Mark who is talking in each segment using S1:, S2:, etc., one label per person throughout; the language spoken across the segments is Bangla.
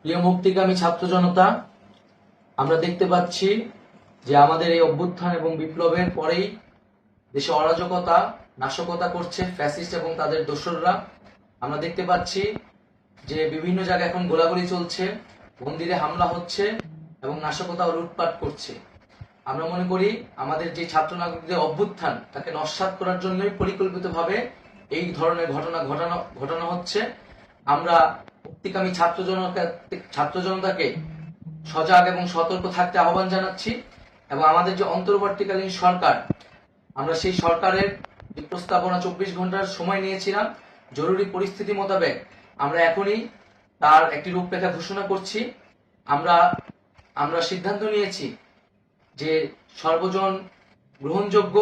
S1: প্রিয় মুক্তিকামী ছাত্র জনতা, আমরা দেখতে পাচ্ছি যে আমাদের এই অভ্যুত্থান এবং বিপ্লবের পরেই দেশে অরাজকতা নাশকতা করছে ফ্যাসিস্ট এবং তাদের দোসররা। আমরা দেখতে পাচ্ছি যে বিভিন্ন জায়গায় এখন গোলাগুলি চলছে, মন্দিরে হামলা হচ্ছে এবং নাশকতা ও লুটপাট করছে। আমরা মনে করি আমাদের যে ছাত্র নাগরিকদের অভ্যুত্থান তাকে নস্যাৎ করার জন্যই পরিকল্পিতভাবে এই ধরনের ঘটনা ঘটানো হচ্ছে। আমরা মুক্তিকামী ছাত্র জনতাকে সজাগ এবং সতর্ক থাকতে আহ্বান জানাচ্ছি এবং আমাদের যে অন্তর্বর্তীকালীন সরকার, আমরা সেই সরকারের যে প্রস্তাবনা 24 ঘন্টার সময় নিয়েছিলাম, জরুরি পরিস্থিতি মোতাবেক আমরা এখনই তার একটি রূপরেখা ঘোষণা করছি। আমরা সিদ্ধান্ত নিয়েছি যে সর্বজন গ্রহণযোগ্য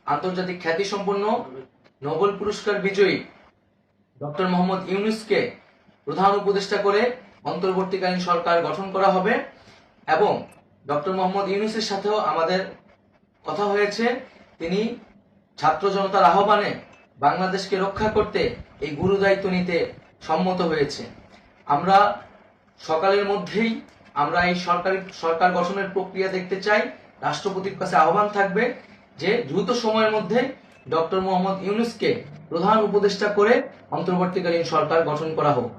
S1: আন্তর্জাতিক খ্যাতিসম্পন্ন নোবেল পুরস্কার বিজয়ী ডক্টর মোহাম্মদ ইউনূসকে প্রধান উপদেষ্টা করে অন্তর্বর্তীকালীন সরকার গঠন করা হবে এবং ডক্টর মোহাম্মদ ইউনূসের সাথেও আমাদের কথা হয়েছে। তিনি ছাত্র জনতার আহ্বানে বাংলাদেশকে রক্ষা করতে এই গুরু দায়িত্ব নিতে সম্মত হয়েছে। আমরা সকালের মধ্যেই আমরা এই সরকার গঠনের প্রক্রিয়া দেখতে চাই। রাষ্ট্রপতির কাছে আহ্বান থাকবে যে দ্রুত সময়ের মধ্যে ডক্টর মোহাম্মদ ইউনূসকে প্রধান উপদেষ্টা করে অন্তর্বর্তীকালীন সরকার গঠন করা হোক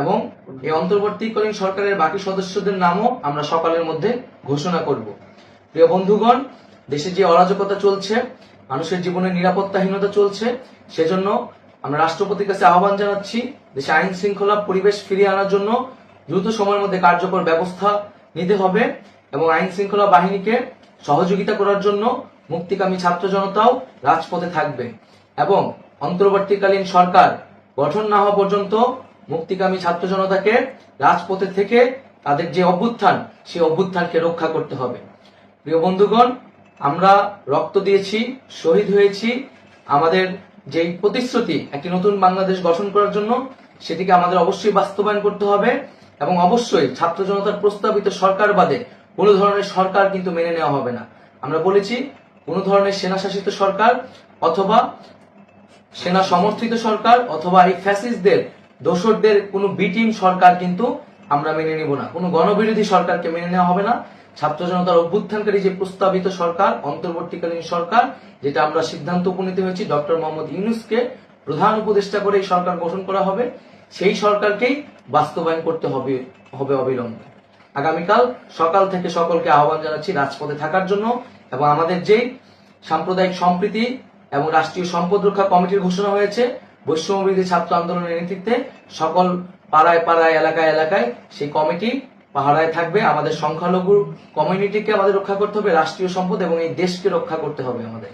S1: এবং এই অন্তর্বর্তীকালীন সরকারের বাকি সদস্যদের নামও আমরা সকালের মধ্যে ঘোষণা করব। প্রিয় বন্ধুগণ, দেশে যে অরাজকতা চলছে, মানুষের জীবনের নিরাপত্তাহীনতা চলছে, সেজন্য আমরা রাষ্ট্রপতির কাছে আহ্বান জানাচ্ছি দেশে আইন শৃঙ্খলা পরিবেশ ফিরিয়ে আনার জন্য দ্রুত সময়ের মধ্যে কার্যকর ব্যবস্থা নিতে হবে এবং আইন শৃঙ্খলা বাহিনীকে সহযোগিতা করার জন্য মুক্তিকামী ছাত্র জনতাও রাজপথে থাকবে এবং অন্তর্বর্তীকালীন সরকার গঠন না হওয়া পর্যন্ত মুক্তিকামী ছাত্র জনতাকে রাজপথে থেকে তাদের যে অভ্যুত্থান, সেই অভ্যুত্থানকে রক্ষা করতে হবে। প্রিয় বন্ধুগণ, আমরা রক্ত দিয়েছি, শহীদ হয়েছি। আমাদের যেই প্রতিশ্রুতি একটি নতুন বাংলাদেশ গঠন করার জন্য, সেটিকে আমাদের অবশ্যই বাস্তবায়ন করতে হবে এবং অবশ্যই ছাত্র জনতার প্রস্তাবিত সরকার বাদে কোনো ধরনের সরকার কিন্তু মেনে নেওয়া হবে না। আমরা বলেছি কোনো ধরনের সেনা শাসিত সরকার অথবা সেনা সমর্থিত সরকার অথবা এই ফ্যাসিস্টদের দোসরদের কোনো বিটিম সরকার কিন্তু আমরা মেনে নেব না। কোনো গণবিরোধী সরকারকে মেনে নেওয়া হবে না। ছাত্র জনতার অভ্যুত্থানকারী যে প্রস্তাবিত সরকার, অন্তর্বর্তীকালীন সরকার, যেটা আমরা সিদ্ধান্ত উপনীত হয়েছি ডক্টর মোহাম্মদ ইউনূসকে প্রধান উপদেষ্টা করে এই সরকার গঠন করা হবে, সেই সরকারকেই বাস্তবায়ন করতে হবে অবিলম্বে। আগামীকাল সকাল থেকে সকলকে আহ্বান জানাচ্ছি রাজপথে থাকার জন্য এবং আমাদের যে সাম্প্রদায়িক সম্প্রীতি এবং রাষ্ট্রীয় সম্পদ রক্ষা কমিটির ঘোষণা হয়েছে বৈষম্যবিরোধী ছাত্র আন্দোলনের নেতৃত্বে, সকল পাড়ায় পাড়ায় এলাকায় এলাকায় সেই কমিটি পাহারায় থাকবে। আমাদের সংখ্যালঘু কমিউনিটিকে আমাদের রক্ষা করতে হবে, রাষ্ট্রীয় সম্পদ এবং এই দেশকে রক্ষা করতে হবে আমাদের।